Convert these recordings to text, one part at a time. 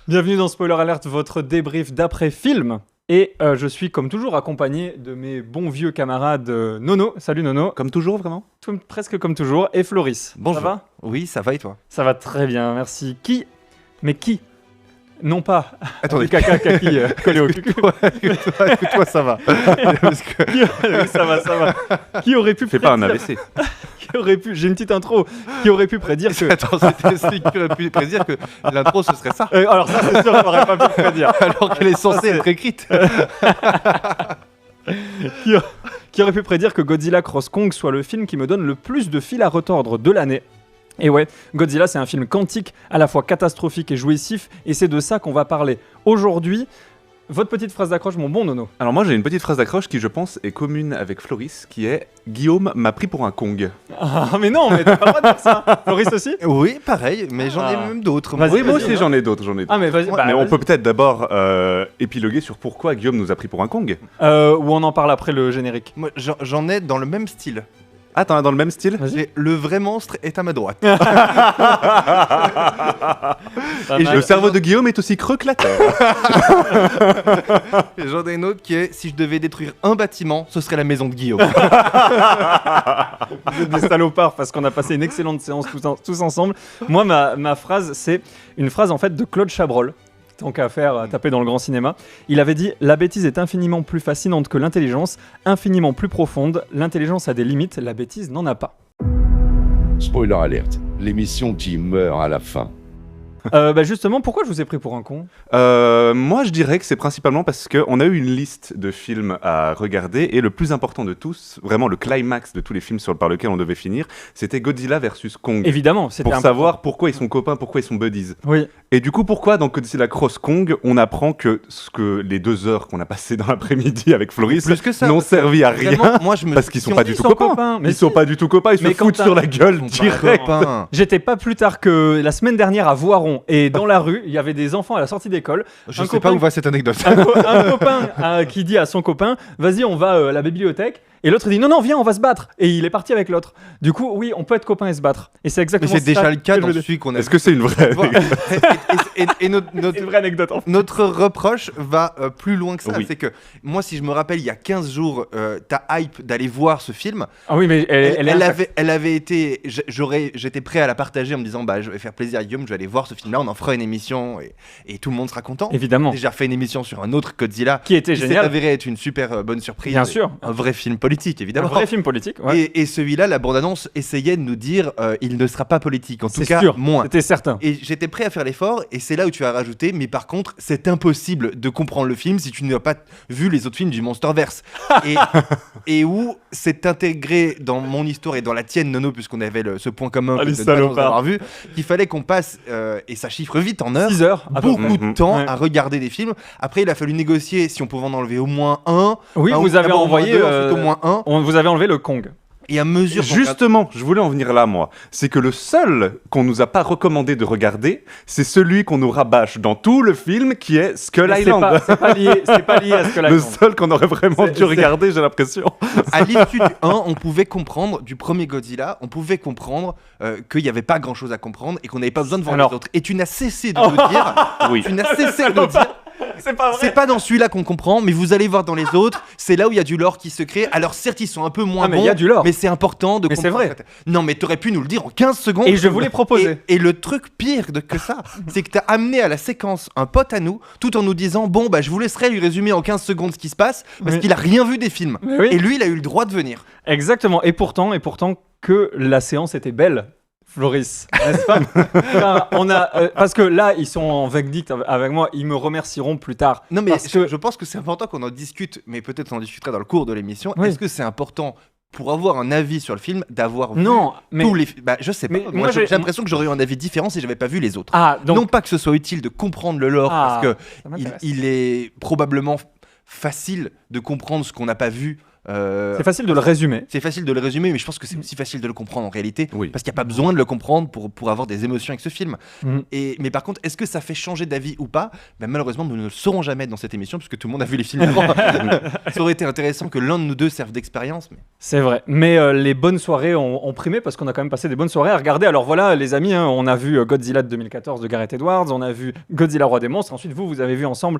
Bienvenue dans Spoiler Alert, votre débrief d'après-film. Et je suis comme toujours accompagné de mes bons vieux camarades Nono. Salut Nono. Comme toujours, vraiment Presque comme toujours. Et Floris. Bonjour. Ça va ? Oui, ça va et toi? Ça va très bien, merci. Qui ? Non pas. Attendez. Du caca kaki collé au cul. Que toi, ça va. Parce que... Oui, ça va. Qui aurait pu Fais pas un AVC. Qui aurait pu... J'ai une petite intro. Qui aurait pu prédire que... Attends, c'était celui qui aurait pu prédire que l'intro, ce serait ça. Alors ça, c'est sûr qu'on n'aurait pas pu le prédire. Alors qu'elle est censée être écrite. Qui aurait pu prédire que Godzilla Cross Kong soit le film qui me donne le plus de fil à retordre de l'année. Et ouais, Godzilla c'est un film quantique, à la fois catastrophique et jouissif, et c'est de ça qu'on va parler aujourd'hui. Votre petite phrase d'accroche, mon bon Nono. Alors moi j'ai une petite phrase d'accroche qui je pense est commune avec Floris, qui est « Guillaume m'a pris pour un Kong Ah mais non, mais t'as pas le droit de dire ça. Floris aussi ? Oui, pareil, mais j'en ai même d'autres. Vas-y, ». Oui, moi vas-y, aussi j'en ai d'autres, Ah mais vas-y, Mais on peut peut-être d'abord épiloguer sur pourquoi Guillaume nous a pris pour un Kong. Ou on en parle après le générique. Moi, j'en ai dans le même style. Ah, t'en as dans le même style ? J'ai le vrai monstre est à ma droite. Pas Et mal. le cerveau de Guillaume est aussi creux que la terre. Et j'en ai une autre qui est si je devais détruire un bâtiment, ce serait la maison de Guillaume. Vous êtes des salopards parce qu'on a passé une excellente séance tous ensemble. Moi, ma phrase, c'est une phrase en fait de Claude Chabrol. Tant qu'à faire, taper dans le grand cinéma. Il avait dit « La bêtise est infiniment plus fascinante que l'intelligence, infiniment plus profonde. L'intelligence a des limites, la bêtise n'en a pas. Spoiler alert, l'émission qui meurt à la fin. » Justement, pourquoi je vous ai pris pour un con ? Moi je dirais que c'est principalement parce qu'on a eu une liste de films à regarder et le plus important de tous, vraiment le climax de tous les films par lesquels on devait finir, c'était Godzilla versus Kong. Évidemment, c'était Pour important. savoir pourquoi ils sont copains, pourquoi ils sont buddies. Oui. Et du coup, pourquoi dans Godzilla Cross Kong, on apprend que les 2 heures qu'on a passées dans l'après-midi avec Floris Plus que ça. n'ont servi à rien Vraiment, moi, je me parce qu'ils sont si pas on- du Ils tout sont copains. copains, mais Ils sont si. pas du tout copains, ils Mais se foutent quand sur la gueule Ils sont pas direct. copains. J'étais pas plus tard que la semaine dernière à Voiron et dans la rue, il y avait des enfants à la sortie d'école. Je Un sais copain- pas où va cette anecdote. Un copain qui dit à son copain vas-y on va à la bibliothèque et l'autre dit non viens on va se battre et il est parti avec l'autre. Du coup oui on peut être copain et se battre et c'est Mais exactement c'est ça déjà le cas que je dans veux dire. celui qu'on a Est-ce que c'est une vraie et C'est une vraie anecdote en fait. notre reproche va plus loin que ça. Oui. C'est que moi, si je me rappelle, il y a 15 jours, ta hype d'aller voir ce film, Ah oui mais elle est intacte. elle avait été. J'étais prêt à la partager en me disant bah, je vais faire plaisir à Guillaume, je vais aller voir ce film-là, on en fera une émission et tout le monde sera content. Évidemment J'ai déjà refait une émission sur un autre Godzilla qui était qui s'est génial avéré être une super bonne surprise. bien sûr Un vrai film politique, un évidemment. vrai film politique ouais. Et celui-là, la bande-annonce essayait de nous dire il ne sera pas politique, en tout C'est cas sûr moins. c'était certain. Et j'étais prêt à faire l'effort, et c'est là où tu as rajouté, mais par contre, c'est impossible de comprendre le film si tu n'as pas vu les autres films du Monsterverse. et où c'est intégré dans mon histoire et dans la tienne, Nono, puisqu'on avait ce point commun Ah, les de ne pas nous salopards. avoir vu, qu'il fallait qu'on passe, et ça chiffre vite en heures, 6 heures à peu près. beaucoup de temps Ouais. à regarder des films. Après, il a fallu négocier si on pouvait en enlever au moins un. Oui un, vous avez d'abord au moins envoyé deux, ensuite au moins un. vous avez enlevé le Kong. Et à mesure qu'on Justement, je voulais en venir là, moi. C'est que le seul qu'on nous a pas recommandé de regarder, c'est celui qu'on nous rabâche dans tout le film, qui est Skull Mais Island. c'est pas lié à ce que la Le seul qu'on aurait vraiment C'est- dû regarder, j'ai l'impression. à l'issue du 1, on pouvait comprendre, du premier Godzilla, on pouvait comprendre qu'il n'y avait pas grand chose à comprendre et qu'on n'avait pas besoin de voir Alors- les autres. Et tu n'as cessé de nous dire, Oui. tu n'as cessé de nous dire, c'est pas vrai. c'est pas dans celui-là qu'on comprend, mais vous allez voir dans les autres, c'est là où il y a du lore qui se crée. Alors certes, ils sont un peu moins Ah, mais bons, il y a du lore. mais c'est important de Mais c'est comprendre. vrai. Non, mais t'aurais pu nous le dire en 15 secondes. Et je voulais proposer. Et le truc pire que ça, c'est que t'as amené à la séquence un pote à nous, tout en nous disant, bon, bah je vous laisserai lui résumer en 15 secondes ce qui se passe, parce Oui. qu'il a rien vu des films. Mais oui. Et lui, il a eu le droit de venir. Exactement. Et pourtant que la séance était belle, Floris, n'est-ce pas Enfin, on a, parce que là, ils sont en verdict avec moi. Ils me remercieront plus tard. Non, mais Parce que- je pense que c'est important qu'on en discute, mais peut-être on en discutera dans le cours de l'émission. Oui. Est-ce que c'est important pour avoir un avis sur le film d'avoir vu Non, mais tous les films? Bah, je sais pas. mais Moi, moi, j'ai j'ai- l'impression que j'aurais eu un avis différent si j'avais pas vu les autres. ah donc Non pas que ce soit utile de comprendre le lore, Ah, parce que ça m'intéresse. il est probablement facile de comprendre ce qu'on n'a pas vu C'est facile de le résumer. C'est facile de le résumer, mais je pense que c'est aussi facile de le comprendre en réalité, Oui. parce qu'il n'y a pas besoin de le comprendre pour avoir des émotions avec ce film. Mhm. Mais par contre, est-ce que ça fait changer d'avis ou pas? Malheureusement, nous ne le saurons jamais dans cette émission, puisque tout le monde a vu les films avant. Ça aurait été intéressant que l'un de nous deux serve d'expérience. Mais... C'est vrai, mais les bonnes soirées ont primé parce qu'on a quand même passé des bonnes soirées à regarder. Alors voilà, les amis, hein, on a vu Godzilla de 2014 de Gareth Edwards, on a vu Godzilla Roi des monstres. Ensuite, vous avez vu ensemble,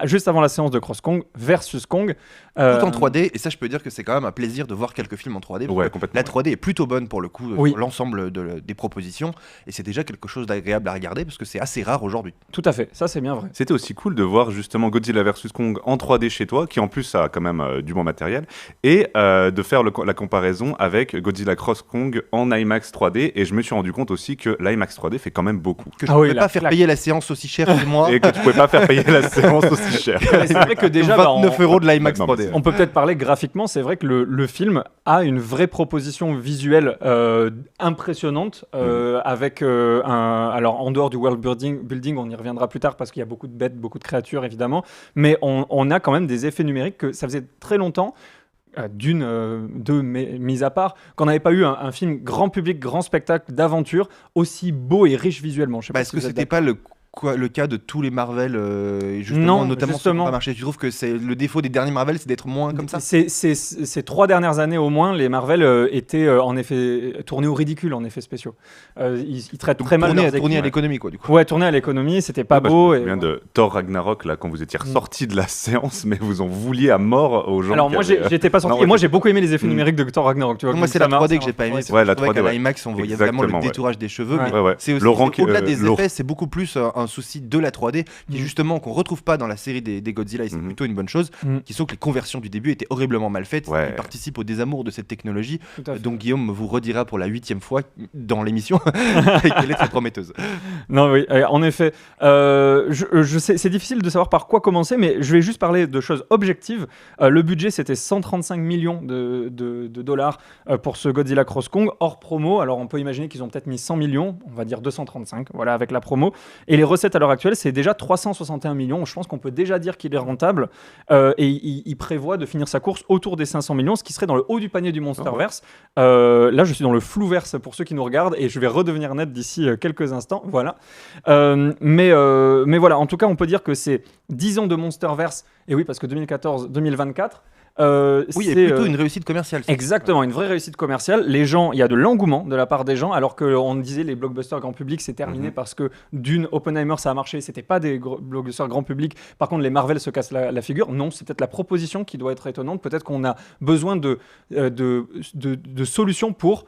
juste avant la séance de Cross Kong versus Kong. Tout en 3D, et ça, je peux dire que c'est quand même un plaisir de voir quelques films en 3D. Parce Ouais, que complètement. la 3D est plutôt bonne pour le coup, Oui. sur l'ensemble des propositions, et c'est déjà quelque chose d'agréable à regarder parce que c'est assez rare aujourd'hui. Tout à fait, ça c'est bien vrai. C'était aussi cool de voir justement Godzilla vs Kong en 3D chez toi, qui en plus a quand même du bon matériel, et de faire la comparaison avec Godzilla Cross Kong en IMAX 3D, et je me suis rendu compte aussi que l'IMAX 3D fait quand même beaucoup. Que je Ah ne oui, pouvais la pas faire claque. payer la séance aussi chère que moi. Et que tu pouvais pas faire payer la séance aussi cher. Mais c'est vrai que déjà, 29 euros de l'IMAX Non, mais 3D. on peut peut-être parler graphiquement, c'est vrai que le film a une vraie proposition visuelle impressionnante avec alors en dehors du world building, on y reviendra plus tard parce qu'il y a beaucoup de bêtes, beaucoup de créatures évidemment, mais on a quand même des effets numériques que ça faisait très longtemps. Deux mis à part, qu'on n'avait pas eu un film grand public, grand spectacle d'aventure aussi beau et riche visuellement. Je sais pas Est-ce si que vous êtes c'était pas le cas de tous les Marvel Non, notamment ceux qui justement. ont pas marché. Tu trouves que c'est le défaut des derniers Marvel, c'est d'être moins comme ça? Ces 3 dernières années au moins, les Marvel étaient en effet tournés au ridicule en effets spéciaux. Ils traitent très mal leurs Tourner à équipes. l'économie quoi du coup. Ouais, tourner à l'économie, c'était pas Bah, beau. je me souviens de Thor Ragnarok, là, quand vous étiez ressortis de la séance, mais vous en vouliez à mort aux gens. Alors qui moi, avaient, j'étais pas sorti. non, Et moi, ouais. j'ai beaucoup aimé les effets numériques de Thor Ragnarok. Tu vois, Non, moi comme c'est la ça marche, 3D que j'ai pas aimé. ouais, C'est Ouais, la vrai qu'à 3D, ouais. l'IMAX on voyait vraiment le Exactement, ouais. détourage des cheveux. Ouais. Mais Ouais, ouais. c'est aussi Laurent au-delà qui- des Laurent- effets, c'est beaucoup plus un souci de la 3D qui justement qu'on retrouve pas dans la série des Godzilla et c'est plutôt une bonne chose. Qui sont que les conversions du début étaient horriblement mal faites. Ouais. Ils participent au désamour de cette technologie. Tout à fait. Donc Guillaume vous redira pour la 8e fois dans l'émission qu'elle est très prometteuse. Non, oui, en effet. Je sais, c'est difficile de savoir par quoi commencer, mais je vais juste parler de choses objectives. Le budget, c'était 135 millions de dollars pour ce Godzilla Cross Kong, hors promo. Alors, on peut imaginer qu'ils ont peut-être mis 100 millions, on va dire 235, voilà, avec la promo. Et les recettes à l'heure actuelle, c'est déjà 361 millions. Je pense qu'on peut déjà dire qu'il est rentable. Et il prévoit de finir sa course autour des 500 millions, ce qui serait dans le haut du panier du Monsterverse. Là, je suis dans le flouverse pour ceux qui nous regardent, et je vais redevenir net d'ici quelques instants. Voilà. Mais voilà, en tout cas, on peut dire que c'est 10 ans de Monsterverse, et oui, parce que 2014-2024, Oui, et c'est plutôt une réussite commerciale. exactement une vraie réussite commerciale. Les gens, il y a de l'engouement de la part des gens, alors qu'on disait les blockbusters grand public, c'est terminé parce que d'une, Oppenheimer, ça a marché, c'était pas des blockbusters grand public. Par contre, les Marvel se cassent la figure. Non, c'est peut-être la proposition qui doit être étonnante. Peut-être qu'on a besoin de solutions pour.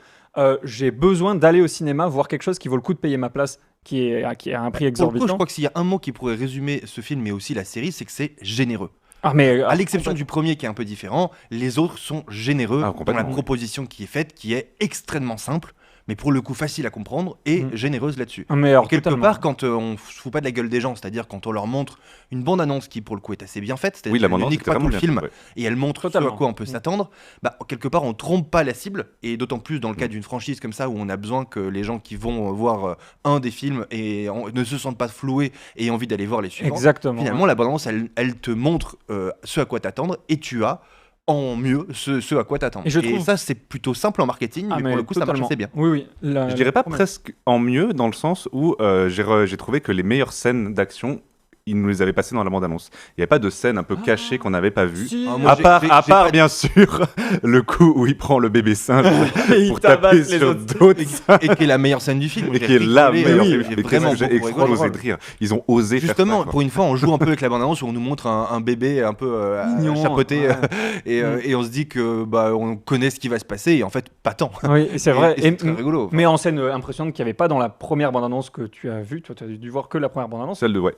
J'ai besoin d'aller au cinéma voir quelque chose qui vaut le coup de payer ma place, qui est à un prix Pour le coup, je exorbitant. crois que s'il y a un mot qui pourrait résumer ce film, mais aussi la série, c'est que c'est généreux. Ah, mais À l'exception du premier qui est un peu différent, les autres sont généreux Ah, dans complètement, la oui. proposition qui est faite, qui est extrêmement simple, mais pour le coup facile à comprendre et généreuse là-dessus. Ah, mais alors, Et quelque totalement. part, quand on se fout pas de la gueule des gens, c'est-à-dire quand on leur montre une bande-annonce qui pour le coup est assez bien faite, c'est-à-dire Oui, la qu'elle ne bande-annonce nique était pas tout vraiment le bien film faite, et elle montre ce Totalement. à quoi on peut s'attendre, bah, quelque part on trompe pas la cible, et d'autant plus dans le cas d'une franchise comme ça où on a besoin que les gens qui vont voir un des films ne se sentent pas floués et aient envie d'aller voir les suivants. Exactement. Finalement, la bande-annonce, elle te montre ce à quoi t'attendre et tu as en mieux ce à quoi t'attendre. Et je trouve- ça, c'est plutôt simple en marketing, Ah, mais pour le coup, ça marche totalement. assez bien. Oui, oui. Je dirais pas promesse. presque en mieux, dans le sens où j'ai trouvé que les meilleures scènes d'action, ils nous les avaient passées dans la bande-annonce. Il n'y avait pas de scène un peu cachée qu'on n'avait pas vue. Si. Ah, moi, À j'ai- part, j'ai- à j'ai part pas- bien sûr, le coup où il prend le bébé singe Il pour tabasse taper les sur autres. d'autres Et qui est la meilleure scène du film. et J'ai qui est la rigolé, meilleure. oui, scène. j'ai Mais vraiment qu'est-ce que j'ai beaucoup rigolé. explosé de rire. Ils ont osé Justement, faire ça. pour une fois, on joue un peu avec la bande-annonce où on nous montre un bébé un peu Mignon, chapeauté ouais. et on se dit que on connaît ce qui va se passer et en fait, pas tant. Oui, c'est vrai. Et c'est très rigolo. Mais en scène impressionnante qu'il n'y avait pas dans la première bande-annonce que tu as vue. Toi, tu as dû voir que la première bande-annonce. Celle de ouais.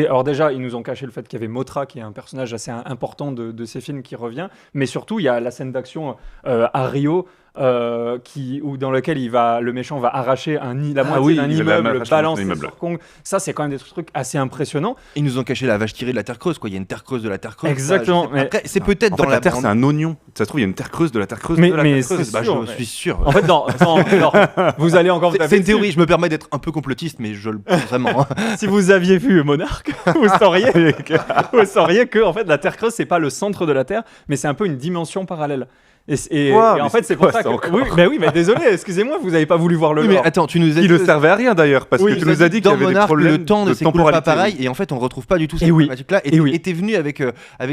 Alors déjà, ils nous ont caché le fait qu'il y avait Mothra, qui est un personnage assez important de ces films qui revient. Mais surtout, il y a la scène d'action à Rio, dans lequel le méchant va arracher la moitié oui, d'un il va immeuble, arracher balancer un immeuble. sur Kong. Ça, c'est quand même des trucs assez impressionnants. Ils nous ont caché la vache tirée de la Terre creuse, quoi. Il y a une Terre creuse de la Terre creuse. Exactement, Ça, je sais pas. mais- Après, c'est peut-être En dans fait, la Terre, bande- c'est un oignon. Ça se trouve, il y a une terre creuse de la terre creuse Mais- de la mais terre creuse. c'est Bah, sûr, je mais- suis sûr. En fait, alors, vous allez encore vous C'est taper une dessus. théorie, je me permets d'être un peu complotiste, mais je le pense vraiment. Si vous aviez vu Monarch, vous sauriez que en fait, la Terre creuse, c'est pas le centre de la Terre, mais c'est un peu une dimension parallèle. Et Quoi, en mais fait, c'est c'est pour quoi, ça ça que. encore Oui, mais désolé, excusez-moi, vous avez pas voulu voir le Oui, mais lore. attends, tu nous as Il ne servait à rien d'ailleurs, parce Oui, que tu nous as dit qu'il y dans avait des Monarch, problèmes le temps ne de s'écoule pas temporalité. pareil, et en fait, on retrouve pas du tout cette Et oui. problématique-là. Et Et oui. t'es venu avec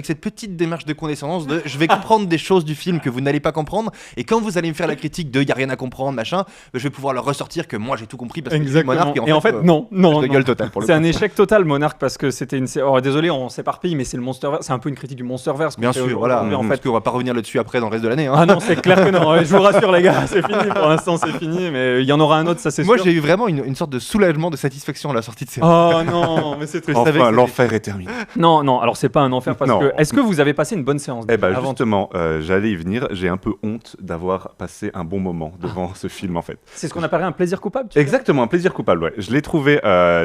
cette petite démarche de condescendance de je vais comprendre des choses du film que vous n'allez pas comprendre, et quand vous allez me faire la critique de y a rien à comprendre, machin, je vais pouvoir leur ressortir que moi j'ai tout compris parce que j'ai vu Exactement. Monarch, Et en fait, non. de gueule totale pour le C'est coup. un échec total, Monarch, parce que c'était une. Oh, désolé, on s'éparpille, mais c'est le Monsterverse. C'est un peu une critique du Monsterverse. qu'on Bien fait sûr, voilà. aujourd'hui, en Parce fait. qu'on va pas revenir là-dessus après dans le reste de l'année. Hein. Ah non, c'est clair que non. Ouais, je vous rassure, les gars, c'est fini. Pour l'instant, c'est fini, mais il y en aura un autre, ça c'est Moi, sûr. j'ai eu vraiment une sorte de soulagement, de satisfaction à la sortie de série. Oh non, mais c'est triste. savais que Enfin, c'était- l'enfer est terminé. Non, alors c'est pas un enfer parce Non. que. Est-ce que vous avez passé une bonne séance Eh ben avant- justement, j'allais y venir. J'ai un peu honte d'avoir passé un bon moment devant ce film en fait. C'est ce qu'on appellerait un plaisir coupable, tu veux dire Exactement, un plaisir coupable. Ouais. Je l'ai trouvé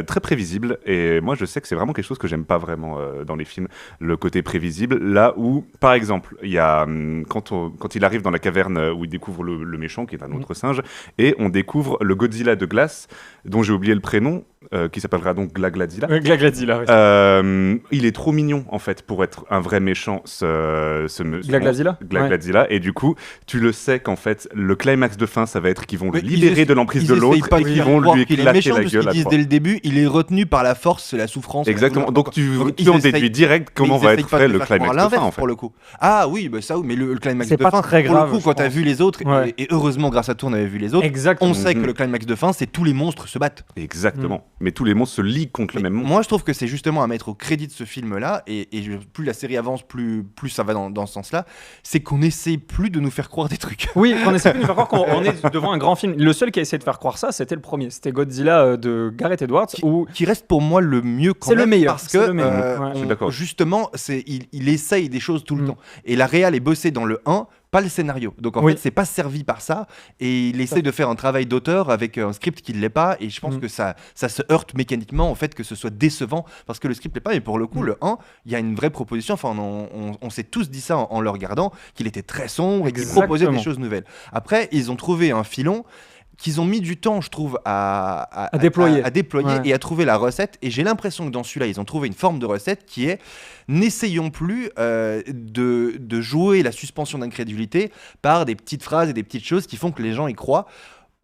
très prévisible et moi je sais que c'est vraiment quelque chose que j'aime pas vraiment dans les films, le côté prévisible. Là où, par exemple, il y a quand il arrive dans la caverne où il découvre le méchant qui est un autre singe et on découvre le Godzilla de glace dont j'ai oublié le prénom, qui s'appellera donc Glagladilla. Glagladilla, oui. Il est trop mignon en fait pour être un vrai méchant, ce Glagladilla Glagladilla. Et du coup, tu le sais qu'en fait, le climax de fin, ça va être qu'ils vont le Mais libérer de l'emprise Ils de essayent l'autre pas et de qu'ils faire vont croire lui qu'il est éclater méchant, la parce gueule qu'ils à disent trois. dès le début, il est retenu par la force, c'est la souffrance. Exactement. Donc tu Ils en essayent- déduis direct Mais comment ils va essayent être pas fait de le faire croire climax de fin l'inverse, en fait. pour le coup. Ah oui, bah ça oui, mais le climax C'est de pas fin, très pour grave, le coup, je quand t'as pense. vu les autres, Ouais. et heureusement grâce à toi on avait vu les autres, Exactement. on sait que Mhm. le climax de fin, c'est tous les monstres se battent. Exactement. Mais tous les monstres se liguent contre le Mais même monstre. moi, je trouve que c'est justement à mettre au crédit de ce film-là, et plus la série avance, plus ça va dans ce sens-là, c'est qu'on essaie plus de nous faire croire des trucs. Oui, on essaie de nous faire croire qu'on est devant un grand film. Le seul qui a essayé de faire croire ça, c'était le premier. C'était Godzilla de Gareth Edwards. Où Qui reste pour moi le mieux quand C'est le même, meilleur, parce c'est que le meilleur. Ouais. Je suis d'accord. justement il essaye des choses tout le temps, et la réal est bossée dans le 1, pas le scénario, donc en Oui. fait c'est pas servi par ça, et il essaie de faire un travail d'auteur avec un script qui ne l'est pas, et je pense que ça se heurte mécaniquement au fait que ce soit décevant parce que le script l'est pas. Mais pour le coup le 1, il y a une vraie proposition, enfin on s'est tous dit ça en le regardant, qu'il était très sombre et qu'il proposait des Exactement. choses nouvelles. Après ils ont trouvé un filon qu'ils ont mis du temps, je trouve, à déployer. à déployer Ouais. et à trouver la recette. Et j'ai l'impression que dans celui-là, ils ont trouvé une forme de recette qui est n'essayons plus de jouer la suspension d'incrédulité par des petites phrases et des petites choses qui font que les gens y croient.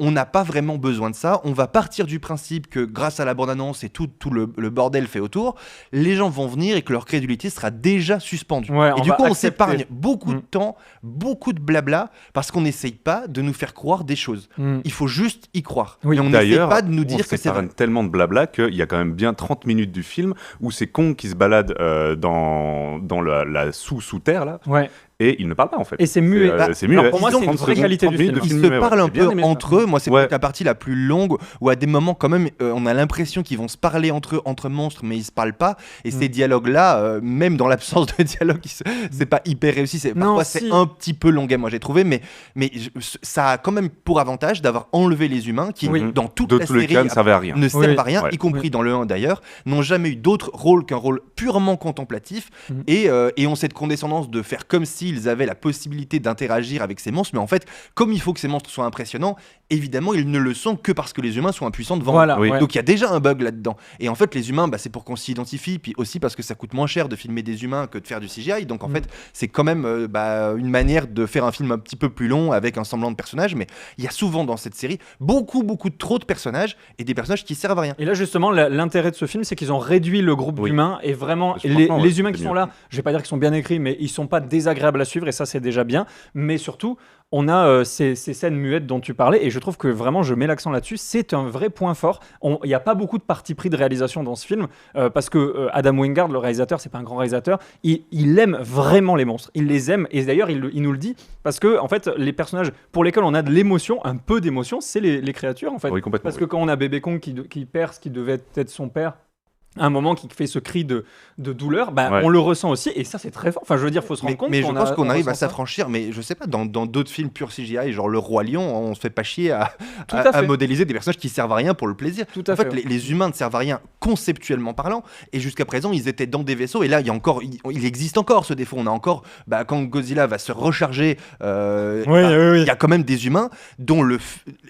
On n'a pas vraiment besoin de ça. On va partir du principe que grâce à la bande-annonce et tout le bordel fait autour, les gens vont venir et que leur crédulité sera déjà suspendue. Ouais, et on du va coup, on accepter. s'épargne beaucoup de temps, beaucoup de blabla, parce qu'on n'essaye pas de nous faire croire des choses. Il faut juste y croire. Oui. Et on n'essaie D'ailleurs, pas de nous on dire que c'est vrai. s'épargne tellement de blabla qu'il y a quand même bien 30 minutes du film où c'est Kong qui se balade dans la sous-terre là, Ouais. et il ne parle pas en fait. Et c'est muet. C'est muet. Alors, pour moi, Ils ont c'est une 30 vraie secondes, qualité 30 du minutes film. de Ils film se muet, parlent ouais. un J'ai bien peu aimé ça. entre eux. Moi, c'est Ouais. peut-être la partie la plus longue où à des moments, quand même, on a l'impression qu'ils vont se parler entre eux, entre monstres, mais ils se parlent pas. Et ces dialogues-là, même dans l'absence de dialogue, c'est pas hyper réussi. Non, Parfois, si. c'est un petit peu longuet, moi, j'ai trouvé. Mais ça a quand même pour avantage d'avoir enlevé les humains qui, Oui. dans toute De la tous les série, cas, ne servait à rien. ne servent Oui. à rien, Ouais. y compris dans le 1 d'ailleurs, n'ont jamais eu d'autre rôle qu'un rôle purement contemplatif, et ont cette condescendance de faire comme s'ils avaient la possibilité d'interagir avec ces monstres, mais en fait, comme il faut que ces monstres soient impressionnants, évidemment, ils ne le sont que parce que les humains sont impuissants devant Voilà. eux. Oui. ouais. Donc il y a déjà un bug là-dedans. Et en fait, les humains, c'est pour qu'on s'y identifie, puis aussi parce que ça coûte moins cher de filmer des humains que de faire du CGI. Donc en fait, c'est quand même une manière de faire un film un petit peu plus long avec un semblant de personnage. Mais il y a souvent dans cette série beaucoup trop de personnages et des personnages qui servent à rien. Et là, justement, l'intérêt de ce film, c'est qu'ils ont réduit le groupe Oui. d'humains et vraiment, Parce que franchement, les ouais, humains c'est qui sont mieux. là, je vais pas dire qu'ils sont bien écrits, mais ils sont pas désagréables à suivre et ça, c'est déjà bien. Mais surtout, on a ces scènes muettes dont tu parlais et je trouve que vraiment, je mets l'accent là-dessus. C'est un vrai point fort. Il n'y a pas beaucoup de parti pris de réalisation dans ce film parce que Adam Wingard, le réalisateur, c'est pas un grand réalisateur, il aime vraiment les monstres. Il les aime et d'ailleurs, il nous le dit parce que en fait, les personnages pour lesquels on a de l'émotion, un peu d'émotion, c'est les créatures en fait. Oui, complètement. Parce que quand on a Bébé Kong qui perce, qui devait être son père, à un moment qui fait ce cri de douleur, bah, Ouais. on le ressent aussi, et ça c'est très fort. Enfin, je veux dire, faut se rendre compte. Mais je pense qu'on arrive à ressent ça. s'affranchir, mais je sais pas, dans d'autres films pur CGI, genre Le Roi Lion, on se fait pas chier Tout à fait. modéliser des personnages qui servent à rien pour le plaisir. Tout à En fait, fait, ouais. les humains ne servent à rien conceptuellement parlant, et jusqu'à présent, ils étaient dans des vaisseaux, et là, il existe encore ce défaut. On a encore, quand Godzilla va se recharger, il y a quand même des humains dont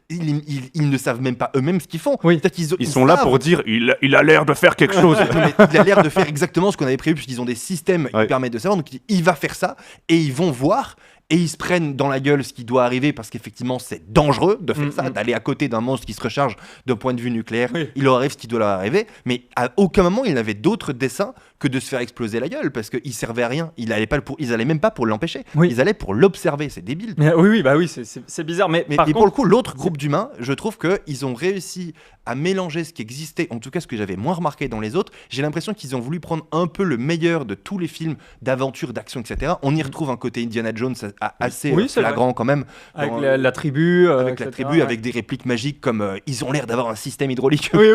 ils ne savent même pas eux-mêmes ce qu'ils font. Oui. Peut-être Ils sont là savent. pour dire il a l'air de faire quelque chose. Non, mais il a l'air de faire exactement ce qu'on avait prévu, puisqu'ils ont des systèmes Ouais. qui permettent de savoir. Donc il va faire ça, et ils vont voir, et ils se prennent dans la gueule ce qui doit arriver, parce qu'effectivement c'est dangereux de faire ça, d'aller à côté d'un monstre qui se recharge d'un point de vue nucléaire. Oui. Il leur arrive ce qui doit leur arriver, mais à aucun moment il n'avait d'autre dessein que de se faire exploser la gueule, parce qu'ils servaient à rien. Ils allaient même pas pour l'empêcher. Oui. Ils allaient pour l'observer. C'est débile. Oui, bah oui, c'est bizarre. Mais, Mais par pour contre, le coup, l'autre groupe d'humains, je trouve qu'ils ont réussi à mélanger ce qui existait, en tout cas ce que j'avais moins remarqué dans les autres. J'ai l'impression qu'ils ont voulu prendre un peu le meilleur de tous les films d'aventure, d'action, etc. On y retrouve un côté Indiana Jones assez Oui, c'est flagrant quand même. avec dans- la tribu. avec la etc., tribu, ouais. avec des répliques magiques comme ils ont l'air d'avoir un système hydraulique. Oui,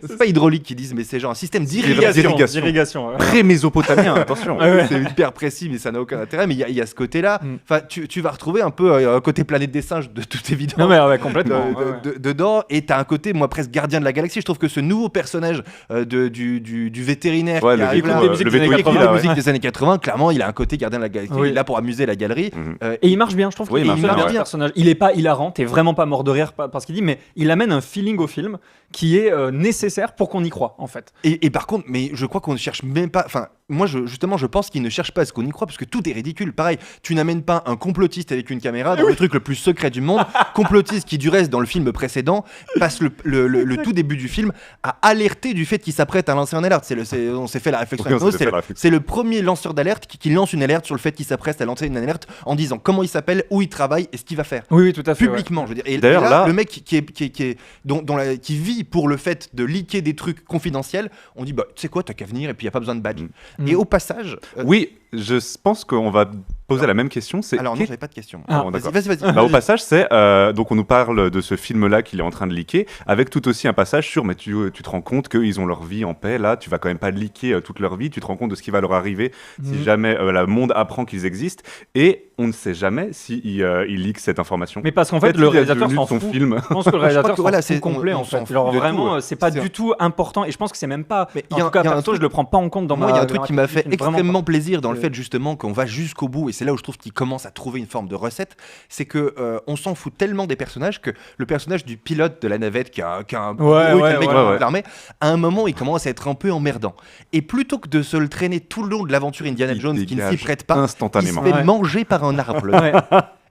C'est pas hydraulique qu'ils disent, mais c'est genre un système d'irrigation. D'irrigation. ouais. Pré-mésopotamien, attention. Ouais. C'est hyper précis, mais ça n'a aucun intérêt. Mais il y a ce côté-là. Mm. Enfin, tu vas retrouver un peu un côté planète des singes de toute évidence. Non, mais ouais, complètement. ouais, ouais. Dedans, et t'as un côté, moi, presque gardien de la galaxie. Je trouve que ce nouveau personnage du vétérinaire Ouais, qui le arrive Véto, là, des musiques le des années Véto écoute 80, la là, ouais. musique des années 80, clairement, il a un côté gardien de la galaxie. Oui. Il est là pour amuser la galerie. Mhm. Et il marche bien, je trouve Oui, qu'il il marche bien, ce ouais. personnage. Il est pas hilarant, t'es vraiment pas mort de rire par ce qu'il dit, mais il amène un feeling au film qui est nécessaire pour qu'on y croit, en fait. Et par contre, mais je crois qu'on ne cherche même pas. Enfin, moi, je pense qu'ils ne cherchent pas à ce qu'on y croit, parce que tout est ridicule. Pareil, tu n'amènes pas un complotiste avec une caméra dans le truc le plus secret du monde. Complotiste qui, du reste, dans le film précédent, passe le tout début du film à alerter du fait qu'il s'apprête à lancer un alerte. On s'est fait la réflexion Oui, avec on nous, s'est fait la réflexion. c'est le premier lanceur d'alerte qui lance une alerte sur le fait qu'il s'apprête à lancer une alerte en disant comment il s'appelle, où il travaille et ce qu'il va faire. Oui, tout à fait. Publiquement, je veux dire. Et D'ailleurs, là, là- le mec qui vit pour le fait de leaker des trucs confidentiels, on dit bah tu sais quoi, t'as qu'à venir et puis y a pas besoin de badge. Mm. Et au passage, Oui, je pense qu'on va poser la même question. C'est alors non, qu'est- j'avais pas de question. Ah, bon, d'accord. Vas-y. Bah, au passage, c'est donc on nous parle de ce film-là qu'il est en train de leaker, avec tout aussi un passage sur mais tu te rends compte qu'ils ont leur vie en paix. Là, tu vas quand même pas leaker toute leur vie. Tu te rends compte de ce qui va leur arriver si Mhm. jamais le monde apprend qu'ils existent. Et on ne sait jamais si il leak cette information. Mais parce qu'en fait, Peut-être le qu'il est réalisateur devenu s'en son fout. film. Je pense que le réalisateur que, s'en voilà, fout c'est- complet, on en s'en fait. fout Genre de tout, vraiment, ouais. c'est pas C'est du tout important. Et je pense que c'est même pas. Mais En il y a- tout cas, il y a un perso, truc- je le prends pas en compte dans Moi, ma. il y a un dans truc ma qui m'a fait critique, vraiment pas. extrêmement plaisir dans le Euh, fait justement qu'on va jusqu'au bout, et c'est là où je trouve qu'il commence à trouver une forme de recette, c'est que on s'en fout tellement des personnages que le personnage du pilote de la navette qui a un Ouais, qui est le ouais, mec ouais, de ouais. l'armée, à un moment il commence à être un peu emmerdant. Et plutôt que de se le traîner tout le long de l'aventure Indiana Il Jones qui ne s'y dégage prête pas, il se instantanément. fait Ouais. manger par un arbre. Ouais.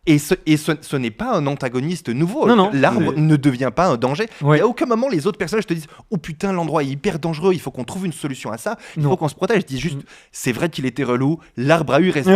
Et ce n'est pas un antagoniste nouveau. Non, non. L'arbre ne devient pas un danger. Ouais. Et à aucun moment les autres personnages te disent oh putain l'endroit est hyper dangereux, il faut qu'on trouve une solution à ça, il Non. faut qu'on se protège. Ils disent juste c'est vrai qu'il était relou, l'arbre a eu raison.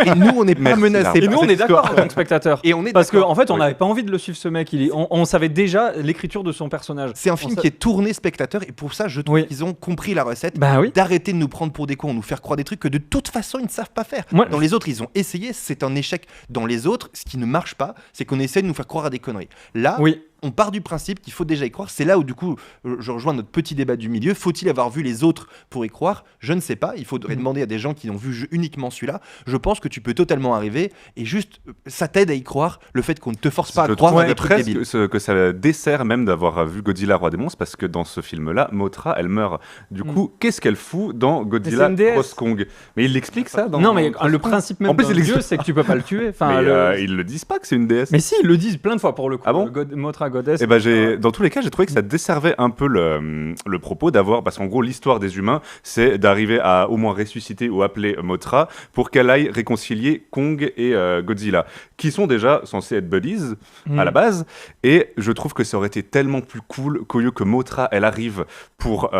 Et nous on n'est pas Merci, menacés l'arbre. Et par nous, on cette est d'accord en histoire. tant que spectateur. Et on est Parce qu'en d'accord. fait, on Oui. n'avait pas envie de le suivre, ce mec. On savait déjà l'écriture de son personnage. C'est un film qui est tourné spectateur et pour ça je trouve Oui. qu'ils ont compris la recette. Bah oui. D'arrêter de nous prendre pour des cons, nous faire croire des trucs que de toute façon ils ne savent pas faire. Moi- Dans les autres, ils ont essayé, c'est un échec. Dans les autres, ce qui ne marche pas, c'est qu'on essaie de nous faire croire à des conneries. Là, Oui. on part du principe qu'il faut déjà y croire. C'est là où, du coup, je rejoins notre petit débat du milieu. Faut-il avoir vu les autres pour y croire? Je ne sais pas. Il faudrait demander à des gens qui n'ont vu uniquement celui-là. Je pense que tu peux totalement arriver et juste, ça t'aide à y croire, le fait qu'on ne te force pas à Je croire trouve à des trucs presque débiles. que ça dessert même d'avoir vu Godzilla Roi des monstres parce que dans ce film-là, Mothra, elle meurt. Du coup, qu'est-ce qu'elle fout dans Mais Godzilla c'est une déesse. Cross Kong? Mais il l'explique ça dans Non, mais Cross le Kong principe même En plus, d'un il dieu, explique- c'est que tu peux pas le tuer. Enfin, Mais le- ils le disent pas que c'est une déesse. Mais si, ils le disent plein de fois pour le coup. Ah bon Mothra Goddess. Eh ben, dans tous les cas, j'ai trouvé que ça desservait un peu le propos d'avoir, parce qu'en gros, l'histoire des humains, c'est d'arriver à au moins ressusciter ou appeler Mothra pour qu'elle aille réconcilier Kong et Godzilla, qui sont déjà censés être buddies à la base. Et je trouve que ça aurait été tellement plus cool qu'au lieu que Mothra, elle arrive pour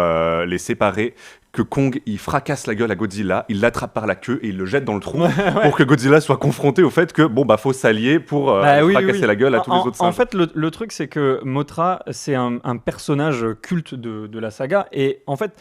les séparer, que Kong, il fracasse la gueule à Godzilla, il l'attrape par la queue et il le jette dans le trou pour que Godzilla soit confronté au fait que, bon, bah, faut s'allier pour Bah oui, fracasser oui. la gueule à tous les autres En singes. fait, le truc, c'est que Mothra, c'est un personnage culte de la saga. Et en fait,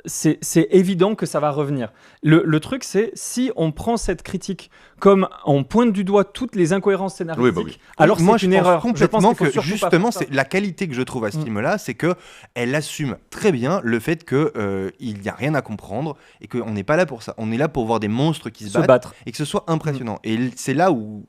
c'est évident que ça va revenir. Le truc, c'est si on prend cette critique comme on pointe du doigt toutes les incohérences scénaristiques, alors moi, c'est une erreur. Je pense complètement qu'il faut que surtout pas justement, faire ça. c'est la qualité que je trouve à ce film-là, c'est que elle assume très bien le fait que il n'y a rien à comprendre et qu'on n'est pas là pour ça. On est là pour voir des monstres qui se battent et que ce soit impressionnant. Et c'est là où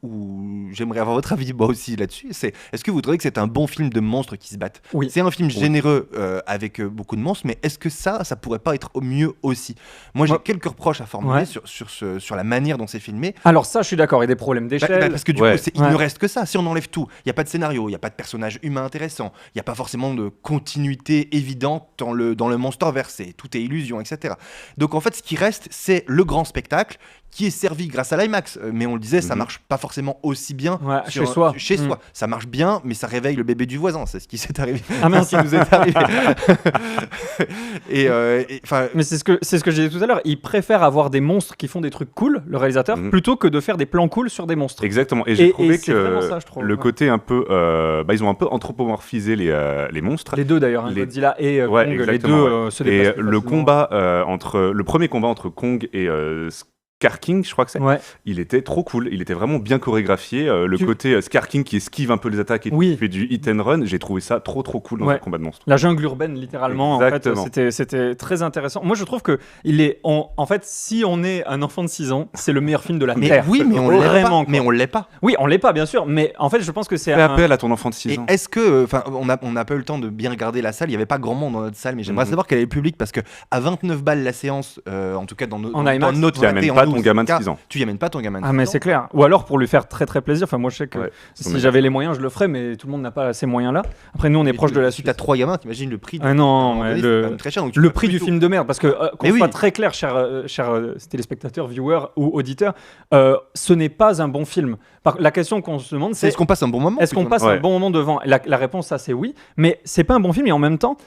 j'aimerais avoir votre avis moi aussi là-dessus. C'est est-ce que vous trouvez que c'est un bon film de monstres qui se battent? Oui. C'est un film généreux avec beaucoup de monstres, mais est-ce que ça pourrait pas être mieux aussi? Moi, j'ai quelques reproches à formuler sur la manière dont c'est filmé. Alors ça, je suis d'accord, il y a des problèmes d'échelle. Parce que du coup, il ne reste que ça. Si on enlève tout, il n'y a pas de scénario, il n'y a pas de personnage humain intéressant, il n'y a pas forcément de continuité évidente dans le Monsterverse, tout est illusion, etc. Donc en fait, ce qui reste, c'est le grand spectacle qui est servi grâce à l'IMAX. Mais on le disait, ça marche pas forcément aussi bien chez soi. Ça marche bien, mais ça réveille le bébé du voisin. C'est ce qui s'est arrivé. Ah mince, qui nous est arrivé. Mais c'est ce que je disais tout à l'heure. Il préfère avoir des monstres qui font des trucs cool, le réalisateur, plutôt que de faire des plans cool sur des monstres. Exactement. Et j'ai trouvé c'est que vraiment ça, je trouve, le côté un peu, ils ont un peu anthropomorphisé les monstres. Les deux d'ailleurs, Godzilla et Kong, les deux se déplacent. Et le combat le premier combat entre Kong et Scar King, je crois que c'est. Il était trop cool. Il était vraiment bien chorégraphié. Côté Scar King qui esquive un peu les attaques et qui fait du hit and run, j'ai trouvé ça trop cool dans un combat de monstres. La jungle urbaine, littéralement. Exactement. En fait, c'était très intéressant. Moi, je trouve que en fait, si on est un enfant de 6 ans, c'est le meilleur film de la Terre. Oui, mais on l'est pas. Mais on l'est pas. Oui, on l'est pas, bien sûr. Mais en fait, je pense que c'est. Fais appel à ton enfant de 6 ans. Est-ce que, on n'a pas eu le temps de bien regarder la salle. Il y avait pas grand monde dans notre salle, mais j'aimerais savoir quel est le public parce que à 29 balles la séance, en tout cas dans notre tu amènes pas ton gamin de 6 ans. Tu y amènes pas ton gamin de 6 ans. Ah mais c'est clair. Ou alors pour lui faire très très plaisir. Enfin moi je sais que si j'avais les moyens je le ferais, mais tout le monde n'a pas ces moyens là. Après nous on est proche de la suite. Si t'as 3 gamins, t'imagines le prix. Ah non, très cher, le prix du film de merde. Parce que qu'on soit très clair, chers téléspectateurs, viewers ou auditeurs, ce n'est pas un bon film. La question qu'on se demande c'est est-ce qu'on passe un bon moment? Est-ce qu'on passe un bon moment devant? La réponse ça c'est oui, mais c'est pas un bon film et en même temps.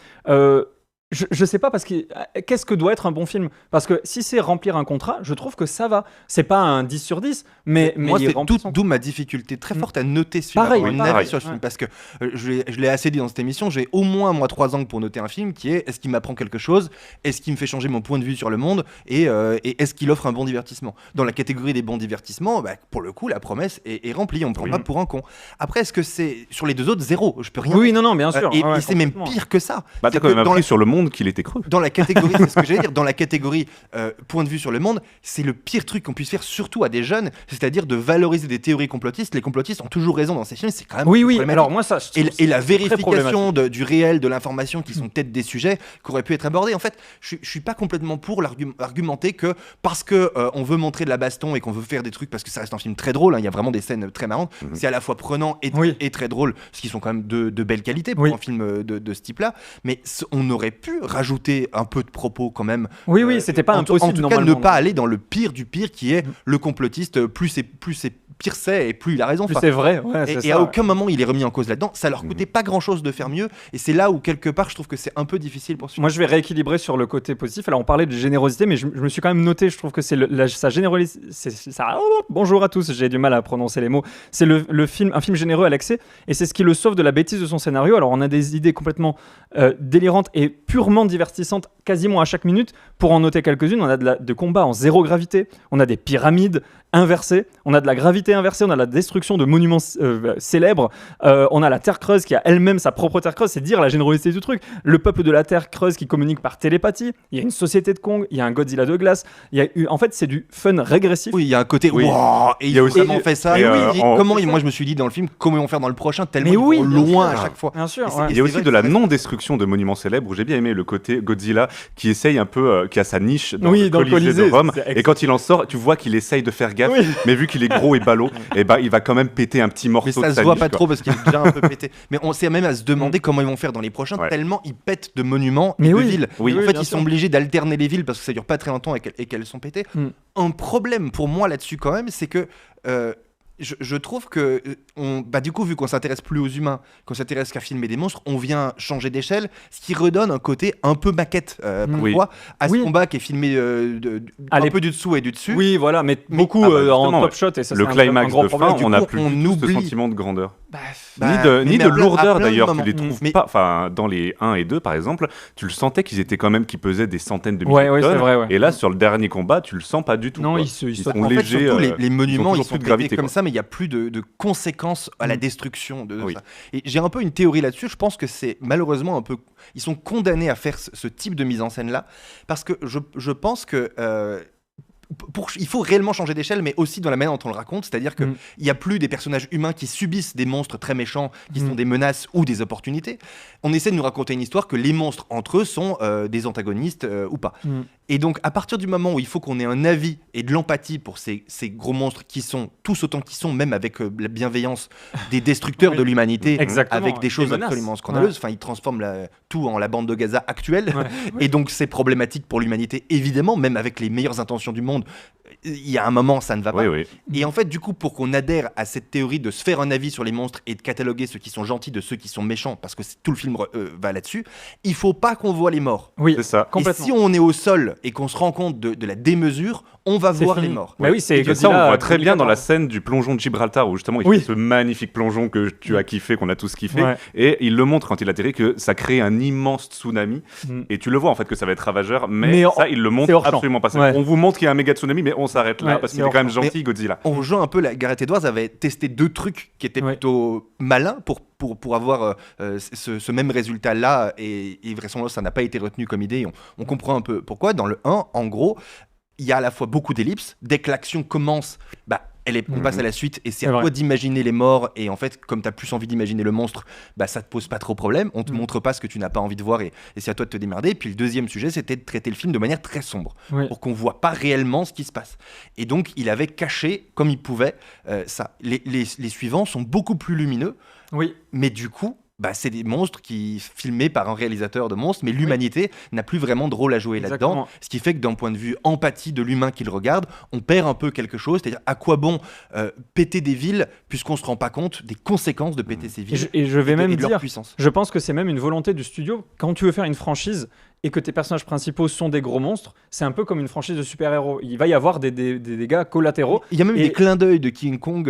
Je sais pas parce que qu'est-ce que doit être un bon film? Parce que si c'est remplir un contrat, je trouve que ça va. C'est pas un 10 sur 10, mais moi il c'est d'où ma difficulté très forte à noter ce film. Pareil, une avis sur ce film parce que je l'ai assez dit dans cette émission, j'ai au moins 3 ans pour noter un film qui est est-ce qu'il m'apprend quelque chose? Est-ce qu'il me fait changer mon point de vue sur le monde? Et est-ce qu'il offre un bon divertissement? Dans la catégorie des bons divertissements, pour le coup la promesse est remplie, on me prend pas pour un con. Après est-ce que c'est sur les deux autres zéro? Je peux rien. Oui, non, bien sûr. Et c'est même pire que ça. T'as quand même appris sur le monde qu'il était creux. Dans la catégorie, c'est ce que j'allais dire, dans la catégorie point de vue sur le monde, c'est le pire truc qu'on puisse faire, surtout à des jeunes, c'est-à-dire de valoriser des théories complotistes. Les complotistes ont toujours raison dans ces films, c'est quand même problématique. Alors moi ça, et la vérification du réel, de l'information, qui sont peut-être des sujets qui auraient pu être abordés. En fait, je suis pas complètement pour argumenter que parce que on veut montrer de la baston et qu'on veut faire des trucs, parce que ça reste un film très drôle, il y a vraiment des scènes très marrantes, c'est à la fois prenant et très drôle, ce qui sont quand même de belles qualités pour un film de ce type-là, mais on aurait pu rajouter un peu de propos quand même. Oui, c'était pas impossible. En tout cas, ne pas aller dans le pire du pire qui est le complotiste. Plus c'est pire c'est et plus il a raison. C'est vrai. Et à aucun moment il est remis en cause là-dedans. Ça leur coûtait pas grand-chose de faire mieux. Et c'est là où quelque part je trouve que c'est un peu difficile pour. Moi je vais rééquilibrer sur le côté positif. Alors on parlait de générosité, mais je me suis quand même noté. Je trouve que c'est sa générosité. Bonjour à tous. J'ai du mal à prononcer les mots. C'est un film généreux à l'accès, et c'est ce qui le sauve de la bêtise de son scénario. Alors on a des idées complètement délirantes et purement divertissantes quasiment à chaque minute. Pour en noter quelques-unes, on a de combats en zéro gravité. On a des pyramides inversée, on a de la gravité inversée, on a la destruction de monuments célèbres, on a la Terre creuse qui a elle-même sa propre Terre creuse, c'est dire la générosité du truc. Le peuple de la Terre creuse qui communique par télépathie, il y a une société de Kong, il y a un Godzilla de glace, en fait c'est du fun régressif. Oui, il y a un côté wow, et il a aussi fait ça. Moi je me suis dit dans le film comment ils vont faire dans le prochain, tellement ils vont loin à chaque fois. Bien sûr. Il y a aussi de la non-destruction de monuments célèbres où j'ai bien aimé le côté Godzilla qui essaye un peu, qui a sa niche dans le Colisée de Rome, et quand il en sort, tu vois qu'il essaye de faire gaffe, mais vu qu'il est gros et ballot, et il va quand même péter un petit morceau de sa niche. Mais ça se voit pas trop parce qu'il est déjà un peu pété. Mais on sait même à se demander comment ils vont faire dans les prochains, tellement ils pètent de monuments et de villes. En fait, ils sont obligés d'alterner les villes parce que ça dure pas très longtemps et qu'elles sont pétées. Un problème pour moi là-dessus quand même, c'est que je trouve que du coup, vu qu'on s'intéresse plus aux humains, qu'on s'intéresse qu'à filmer des monstres, on vient changer d'échelle, ce qui redonne un côté un peu maquette parfois à ce combat qui est filmé un peu du dessous et du dessus. Oui, voilà, mais beaucoup en top shot, et ça le c'est climax un gros de problème. fin, on n'a plus ce sentiment de grandeur. Ni de lourdeur à plein de d'ailleurs, tu moments. les trouves Mais- pas. Enfin, dans les 1 et 2 par exemple, tu le sentais qu'ils étaient quand même, qu'ils pesaient des centaines de milliers Ouais, de ouais, c'est tonnes. vrai, ouais. Et là, sur le dernier combat, tu le sens pas du tout. Non, quoi. ils Ils sautent. sont En fait, légers. surtout, les monuments, toujours ils sont plus de traités gravité, comme quoi. ça, mais il n'y a plus de conséquences à la Mm. destruction de Oui. ça. Et j'ai un peu une théorie là-dessus. Je pense que c'est malheureusement un peu. Ils sont condamnés à faire ce type de mise en scène-là, parce que je pense que. Il faut réellement changer d'échelle, mais aussi dans la manière dont on le raconte, c'est-à-dire qu'il n'y a plus des personnages humains qui subissent des monstres très méchants, qui sont des menaces ou des opportunités. On essaie de nous raconter une histoire que les monstres entre eux sont des antagonistes ou pas. Et donc, à partir du moment où il faut qu'on ait un avis et de l'empathie pour ces gros monstres qui sont tous autant qu'ils sont, même avec la bienveillance des destructeurs Oui. de l'humanité, Exactement, avec des des choses menaces. absolument scandaleuses. Enfin, ils transforment tout en la bande de Gaza actuelle. Et donc, c'est problématique pour l'humanité, évidemment, même avec les meilleures intentions du monde. Il y a un moment, ça ne va pas. Oui, oui. Et en fait, du coup, pour qu'on adhère à cette théorie de se faire un avis sur les monstres et de cataloguer ceux qui sont gentils de ceux qui sont méchants, parce que tout le film va là-dessus, il faut pas qu'on voit les morts. Oui, C'est ça. Et complètement. si on est au sol et qu'on se rend compte de la démesure, on va C'est voir fini. les morts. Bah oui, c'est Et ça, on Godzilla, le voit très bien dans la 2014. scène du plongeon de Gibraltar, où justement il Oui. fait ce magnifique plongeon que tu as kiffé, qu'on a tous kiffé. Ouais. Et il le montre quand il atterrit que ça crée un immense tsunami. Mm. Et tu le vois en fait que ça va être ravageur, mais, Mais ça, il le c'est montre hors champ. absolument pas. Ouais. On vous montre qu'il y a un méga tsunami, mais on s'arrête là Ouais, parce c'est qu'il est hors quand même champ. gentil, Godzilla. On rejoint un peu, Gareth Edwards avait testé 2 trucs qui étaient Ouais. plutôt malins pour avoir ce même résultat-là, et vraisemblablement ça n'a pas été retenu comme idée. On comprend un peu pourquoi. Dans le 1, en gros, il y a à la fois beaucoup d'ellipses. Dès que l'action commence, on passe à la suite, et c'est C'est à vrai. toi d'imaginer les morts. Et en fait, comme tu as plus envie d'imaginer le monstre, ça te pose pas trop problème. On te montre pas ce que tu n'as pas envie de voir, et c'est à toi de te démerder. Et puis le deuxième sujet, c'était de traiter le film de manière très sombre, Oui. pour qu'on voit pas réellement ce qui se passe. Et donc, il avait caché, comme il pouvait, ça. Les suivants sont beaucoup plus lumineux, Oui. mais du coup, c'est des monstres filmés par un réalisateur de monstres, mais l'humanité n'a plus vraiment de rôle à jouer là-dedans. Exactement. Ce qui fait que d'un point de vue empathie de l'humain qui le regarde, on perd un peu quelque chose. C'est-à-dire, à quoi bon péter des villes, puisqu'on ne se rend pas compte des conséquences de péter ces villes Et je vais et même de leur dire, puissance. je pense que c'est même une volonté du studio. Quand tu veux faire une franchise et que tes personnages principaux sont des gros monstres, c'est un peu comme une franchise de super-héros. Il va y avoir des dégâts collatéraux. Il y a même Et- des clins d'œil de King Kong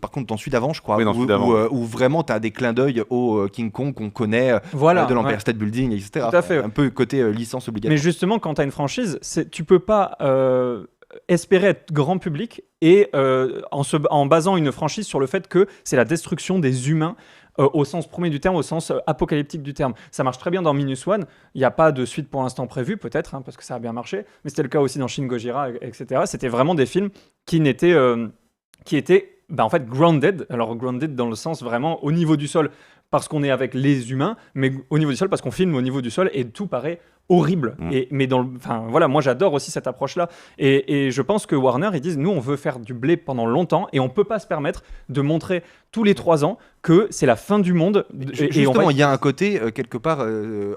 par contre, dans Celui d'avant, je crois, Oui, dans celui d'avant. où vraiment tu as des clins d'œil au King Kong qu'on connaît Voilà. de l'Empire ouais. State Building, etc. Tout à fait, ouais. Un peu côté licence obligatoire. Mais justement, quand tu as une franchise, tu peux pas espérer être grand public et en basant une franchise sur le fait que c'est la destruction des humains au sens premier du terme, au sens apocalyptique du terme. Ça marche très bien dans Minus One. Il n'y a pas de suite pour l'instant prévue, peut-être, parce que ça a bien marché. Mais c'était le cas aussi dans Shin Gojira, etc. C'était vraiment des films qui étaient en fait grounded. Alors grounded dans le sens vraiment au niveau du sol parce qu'on est avec les humains, mais au niveau du sol parce qu'on filme au niveau du sol et tout paraît horrible. Mais voilà, moi j'adore aussi cette approche-là. Et je pense que Warner, ils disent, nous on veut faire du blé pendant longtemps et on peut pas se permettre de montrer tous les 3 ans que c'est la fin du monde. Justement, il y a un côté quelque part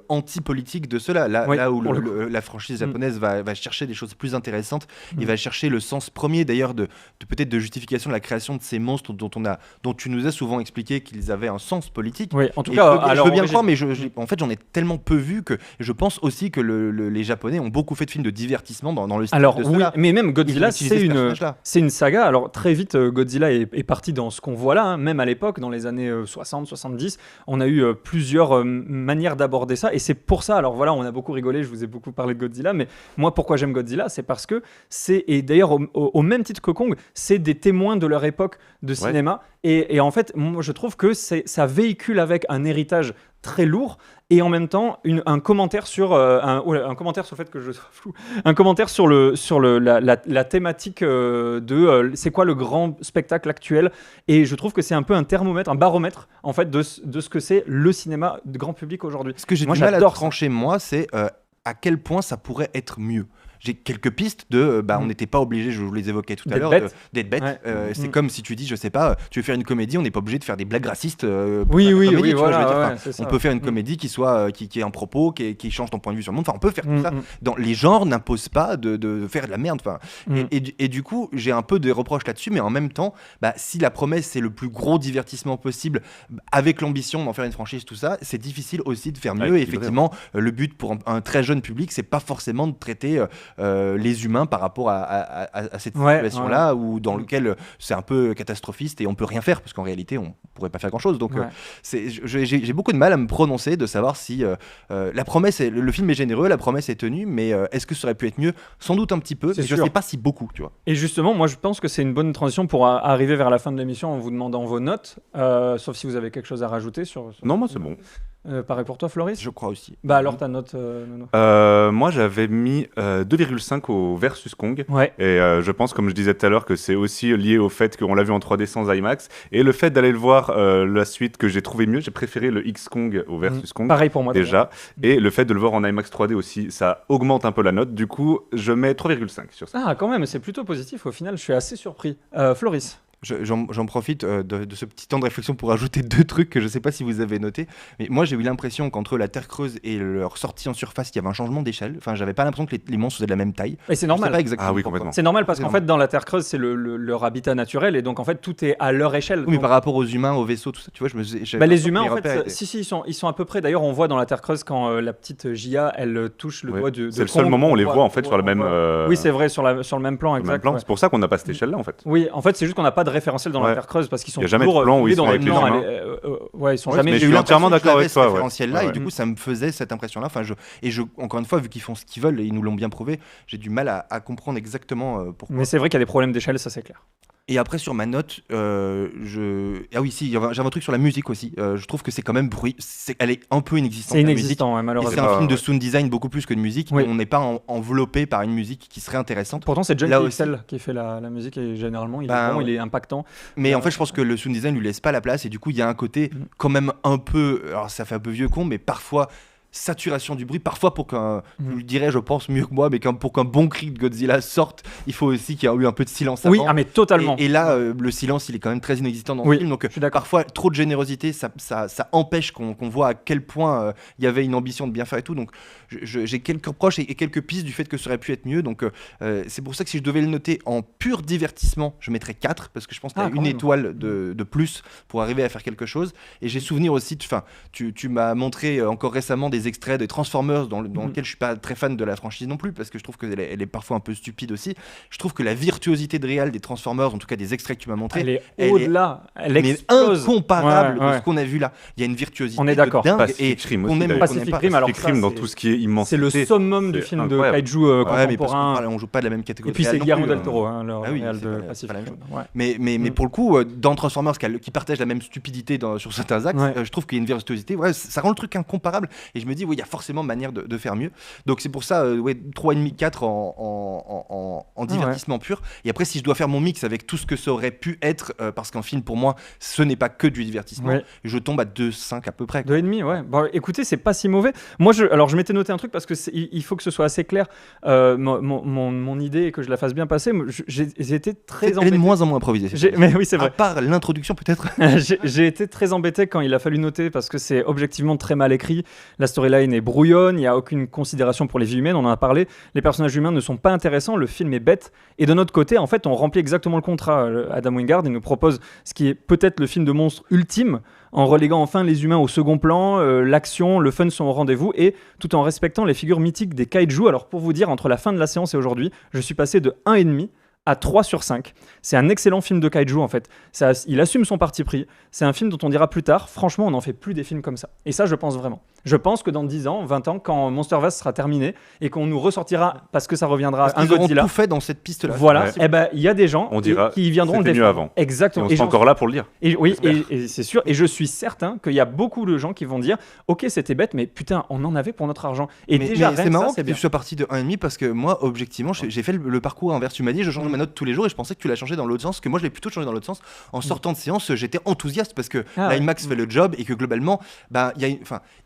anti-politique de cela. Oui, Là où pour le la franchise japonaise va chercher des choses plus intéressantes, et va chercher le sens premier d'ailleurs peut-être de justification de la création de ces monstres dont tu nous as souvent expliqué qu'ils avaient un sens politique. Oui, en tout Et cas, je veux bien le croire, mais en fait, j'en ai tellement peu vu que je pense aussi que les Japonais ont beaucoup fait de films de divertissement dans le style alors de oui, cela. mais même Ils ont Godzilla, utilisé ce personnage-là. c'est une saga. Alors très vite, Godzilla est parti dans ce qu'on voit là, même à l'époque, dans les années 60, 70, on a eu plusieurs manières d'aborder ça, et c'est pour ça, alors voilà, on a beaucoup rigolé, je vous ai beaucoup parlé de Godzilla, mais moi pourquoi j'aime Godzilla, c'est parce que et d'ailleurs au même titre que Kong, c'est des témoins de leur époque de cinéma, et en fait, moi je trouve que ça véhicule avec un héritage très lourd, et en même temps un commentaire sur un commentaire sur le fait que je sois flou, un commentaire sur la thématique c'est quoi le grand spectacle actuel, et je trouve que c'est un peu un thermomètre, un baromètre en fait de ce que c'est le cinéma de grand public aujourd'hui. Ce que j'ai Moi, du mal à j'adore ça. trancher, moi, c'est à quel point ça pourrait être mieux. J'ai quelques pistes on n'était pas obligé, je vous les évoquais tout à D'être l'heure, bête. d'être bête. Ouais. C'est comme si tu dis, je sais pas, tu veux faire une comédie, on n'est pas obligé de faire des blagues racistes. Pour Oui, faire oui, une comédie, oui, tu vois, je veux voilà, dire. ouais, Enfin, c'est ça. on peut faire une comédie qui soit qui ait un propos, qui change ton point de vue sur le monde. Enfin, on peut faire tout ça. Mm. Les genres n'imposent pas de faire de la merde. Enfin, et du coup, j'ai un peu de reproches là-dessus, mais en même temps, si la promesse c'est le plus gros divertissement possible, avec l'ambition d'en faire une franchise, tout ça, c'est difficile aussi de faire mieux. Et effectivement, le but pour un très jeune public, c'est pas forcément de traiter les humains par rapport à cette Ouais, situation-là, ou dans lequel c'est un peu catastrophiste et on peut rien faire parce qu'en réalité on pourrait pas faire grand-chose. Donc Ouais. j'ai beaucoup de mal à me prononcer de savoir si la promesse, le film est généreux, la promesse est tenue, mais est-ce que ça aurait pu être mieux? Sans doute un petit peu, C'est mais je sûr. sais pas si beaucoup, tu vois. Et justement, moi je pense que c'est une bonne transition pour arriver vers la fin de l'émission en vous demandant vos notes, sauf si vous avez quelque chose à rajouter sur. Non, moi c'est bon. Pareil pour toi, Floris. Je crois aussi. Bah alors ta note, Nono. Moi j'avais mis 2,5 au Versus Kong. Ouais. Et je pense, comme je disais tout à l'heure, que c'est aussi lié au fait qu'on l'a vu en 3D sans IMAX. Et le fait d'aller le voir la suite que j'ai trouvé mieux, j'ai préféré le X-Kong au Versus Kong. Pareil pour moi. Déjà. Et le fait de le voir en IMAX 3D aussi, ça augmente un peu la note. Du coup, je mets 3,5 sur ça. Ah quand même, c'est plutôt positif. Au final, je suis assez surpris. Floris. J'en profite de ce petit temps de réflexion pour ajouter 2 trucs que je sais pas si vous avez notés. Mais moi, j'ai eu l'impression qu'entre la Terre creuse et leur sortie en surface, il y avait un changement d'échelle. Enfin, j'avais pas l'impression que les monstres faisaient de la même taille. Et c'est Je sais normal. pas exactement Ah oui, pourquoi. complètement. C'est normal parce qu'en C'est fait, dans la Terre creuse, c'est leur habitat naturel et donc en fait, tout est à leur échelle. Oui, mais Donc, par rapport aux humains, aux vaisseaux, tout ça, tu vois, les humains, en fait, repères étaient- si, ils sont à peu près. D'ailleurs, on voit dans la Terre creuse quand la petite Jia, elle touche le Ouais. doigt de. C'est le seul moment où on les voit en fait sur le même. Oui, c'est vrai, sur le même plan, sur le même exact. plan. Ouais. C'est pour ça qu'on n'a pas cette échelle-là en fait. Oui, en fait, c'est juste qu'on n'a pas de référentiel dans la Ouais. Terre creuse parce qu'ils sont Il y a jamais de toujours plan où ils filmés sont dans avec les les plans. humains. Ouais, ils sont Ouais, jamais. mais j'ai je eu suis entièrement l'impression que d'accord j'avais avec ce toi, ouais. référentiel-là, Ouais, et ouais. du coup, ça me faisait cette impression-là. Enfin, encore une fois, vu qu'ils font ce qu'ils veulent, et ils nous l'ont bien prouvé, j'ai du mal à comprendre exactement pourquoi. Mais c'est vrai qu'il y a des problèmes d'échelle, ça c'est clair. Et après, sur ma note, ah oui, si, j'avais un truc sur la musique aussi. Je trouve que c'est quand même elle est un peu inexistante. C'est la musique. inexistant, ouais, Et malheureusement. c'est un pas- film de ouais. sound design beaucoup plus que de musique. Oui. Et on n'est pas enveloppé par une musique qui serait intéressante. Pourtant, c'est John Là XL qui fait la musique et généralement, il est Ben, bon, ouais. il est impactant. Mais en fait, je pense que le sound design lui laisse pas la place. Et du coup, il y a un côté quand même un peu. Alors, ça fait un peu vieux con, mais parfois. Saturation du bruit, parfois pour je le dirais, je pense mieux que moi, mais pour qu'un bon cri de Godzilla sorte, il faut aussi qu'il y ait eu un peu de silence Oui, avant. ah mais totalement. Et là, le silence, il est quand même très inexistant dans Oui, le film. Donc, je suis d'accord. parfois, trop de générosité, ça empêche qu'on voit à quel point il y avait une ambition de bien faire et tout. Donc, j'ai quelques reproches et quelques pistes du fait que ça aurait pu être mieux. Donc, c'est pour ça que si je devais le noter en pur divertissement, je mettrais 4, parce que je pense qu'il y a quand une même. étoile de plus pour arriver à faire quelque chose. Et j'ai souvenir aussi, tu m'as montré encore récemment des extraits des Transformers dans lequel je suis pas très fan de la franchise non plus, parce que je trouve qu'elle elle est parfois un peu stupide aussi. Je trouve que la virtuosité de réal des Transformers, en tout cas des extraits que tu m'as montrés, Elle est elle est- au-delà. Elle mais explose. incomparable Ouais, ouais. de ce qu'on a vu là. Il y a une virtuosité On est de d'accord. dingue, Pacific et Rim qu'on aussi, aime ou d'ailleurs. qu'on Pacific n'aime pas. Rim, alors Pacific ça, Rim dans c'est- tout ce qui est C'est immensité. le summum du c'est film de incroyable. kaiju Ouais, mais parce contemporain. qu'on joue pas de la même catégorie. Et puis de c'est réal non Guillermo plus, del Toro, hein, le Ah oui, réal c'est de pas la Pacific même Rim. chose. Ouais. Mais pour le coup, dans Transformers qui partagent la même stupidité sur certains axes, Ouais. je trouve qu'il y a une virtuosité. Ouais, ça rend le truc incomparable. Et je me dis, oui, il y a forcément manière de faire mieux. Donc c'est pour ça, 3,5, 4 en divertissement pur. Et après, si je dois faire mon mix avec tout ce que ça aurait pu être, parce qu'un film, pour moi, ce n'est pas que du divertissement, Ouais. je tombe à 2,5 à peu près. 2,5, ouais. Bon, écoutez, c'est pas si mauvais. Moi, je m'étais noté un truc parce que il faut que ce soit assez clair. Mon idée et que je la fasse bien passer. J'ai été très Elle est de embêté. moins en moins improvisée. cette Mais oui, c'est émission. vrai. À part l'introduction, peut-être. J'ai été très embêté quand il a fallu noter parce que c'est objectivement très mal écrit. La storyline est brouillonne, il n'y a aucune considération pour les vies humaines, on en a parlé. Les personnages humains ne sont pas intéressants, le film est bête. Et de notre côté, en fait, on remplit exactement le contrat. Adam Wingard, il nous propose ce qui est peut-être le film de monstre ultime, en reléguant enfin les humains au second plan, l'action, le fun sont au rendez-vous, et tout en respectant les figures mythiques des kaiju. Alors pour vous dire, entre la fin de la séance et aujourd'hui, je suis passé de 1,5 à 3 sur 5. C'est un excellent film de kaiju en fait. Il assume son parti pris. C'est un film dont on dira plus tard, franchement, on n'en fait plus des films comme ça. Et ça, je pense vraiment. Je pense que dans 10 ans, 20 ans, quand Monsterverse sera terminé et qu'on nous ressortira, parce que ça reviendra, Parce un qu'ils auront Godzilla. tout fait dans cette piste-là. Voilà, Ouais. et ben il y a des gens On dira, qui viendront le c'était mieux défendre. avant. Exactement. Et on Et sera j'en- encore là pour le dire. et oui, J'espère. et c'est sûr. Et je suis certain qu'il y a beaucoup de gens qui vont dire, ok, c'était bête, mais putain, on en avait pour notre argent. Et Mais déjà, rien c'est que marrant ça, c'est que bien. tu sois parti de 1,5 parce que moi, objectivement, j'ai fait le parcours inverse. Tu m'as dit, je change ma note tous les jours et je pensais que tu l'as changé dans l'autre sens, que moi je l'ai plutôt changé dans l'autre sens. En sortant de séance, j'étais enthousiaste parce que Ah ouais. l'IMAX fait le job et que globalement,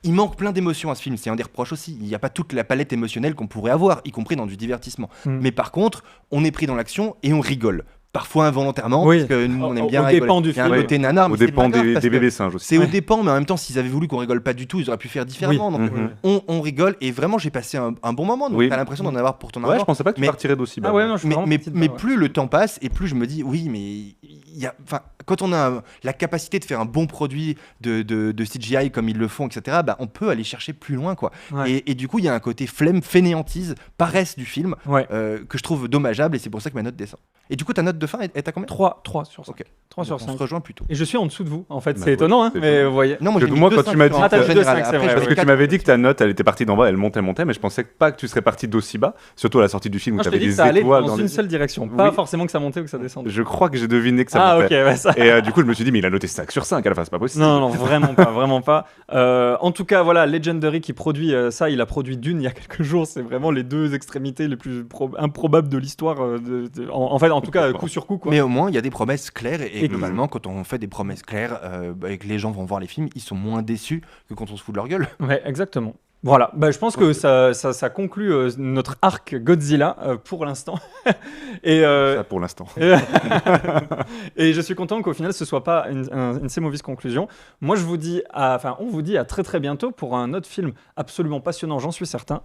il manque plein d'émotions à ce film. C'est un des reproches aussi. Il n'y a pas toute la palette émotionnelle qu'on pourrait avoir, y compris dans du divertissement. Mm. Mais par contre, on est pris dans l'action et on rigole. parfois involontairement, Oui. parce que nous on aime Au bien dépens rigoler. du Il y a un film. côté nanar, mais Au c'est dépend pas grave, des parce que bébés singes aussi. c'est au dépens, mais en même temps, s'ils avaient voulu qu'on rigole pas du tout, ils auraient pu faire différemment. Donc, on rigole et vraiment, j'ai passé un bon moment. Donc, Oui. t'as l'impression d'en avoir pour ton Ouais, argent. je pensais pas que tu Mais- partirais d'aussi bas. Ah ouais, non, je suis vraiment petite Mais barre, ouais. plus le temps passe et plus je me dis, oui, mais il y a, enfin, quand on a la capacité de faire un bon produit de CGI comme ils le font, etc., bah, on peut aller chercher plus loin, quoi. Ouais. Et du coup, il y a un côté flemme, fainéantise, paresse du film Ouais. que je trouve dommageable et c'est pour ça que ma note descend. Et du coup, ta note de fin est à combien 3 sur 5. Ok. 3 sur Donc, on 5. se rejoint plutôt. Et je suis en dessous de vous, en fait. Bah c'est oui, étonnant, hein, c'est mais étonnant. vous voyez. Non, moi, Parce j'ai que mis moi, deux quand cinq tu m'as sur dit un Ah, t'as en mis général. 2,5, c'est Après, vrai, je Parce mets que tu quatre. m'avais dit que ta note, elle était partie d'en bas, elle montait, mais je pensais pas que tu serais parti d'aussi bas, surtout à la sortie du film où Non, tu je t'ai avais dit que des ça allait étoiles dans dans une les... seule direction, pas Oui. forcément que ça montait ou que ça descendait. Je crois que j'ai deviné que ça Ah, ok, montait. ouais, ça. Et du coup, je me suis dit, mais il a noté 5 sur 5 à la fin, c'est pas possible. Non, non, vraiment pas, vraiment pas. En tout cas, voilà, Legendary qui produit ça, il a produit Dune il y a quelques jours. C'est vraiment les deux extrémités les plus improbables de l'histoire. En fait, en tout cas, coup sur coup, quoi. Mais au moins, il y a des promesses claires et Et- globalement, quand on fait des promesses claires et que les gens vont voir les films, ils sont moins déçus que quand on se fout de leur gueule. Ouais, exactement. Voilà, bah, je pense que ça conclut notre arc Godzilla pour l'instant. Et, Ça pour l'instant. et je suis content qu'au final ce soit pas une si mauvaise conclusion. Moi je vous dis, on vous dit à très très bientôt pour un autre film absolument passionnant, j'en suis certain.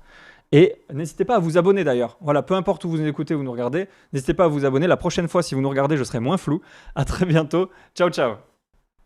Et n'hésitez pas à vous abonner d'ailleurs. Voilà, peu importe où vous nous écoutez ou nous regardez, n'hésitez pas à vous abonner. La prochaine fois, si vous nous regardez, je serai moins flou. À très bientôt. Ciao ciao.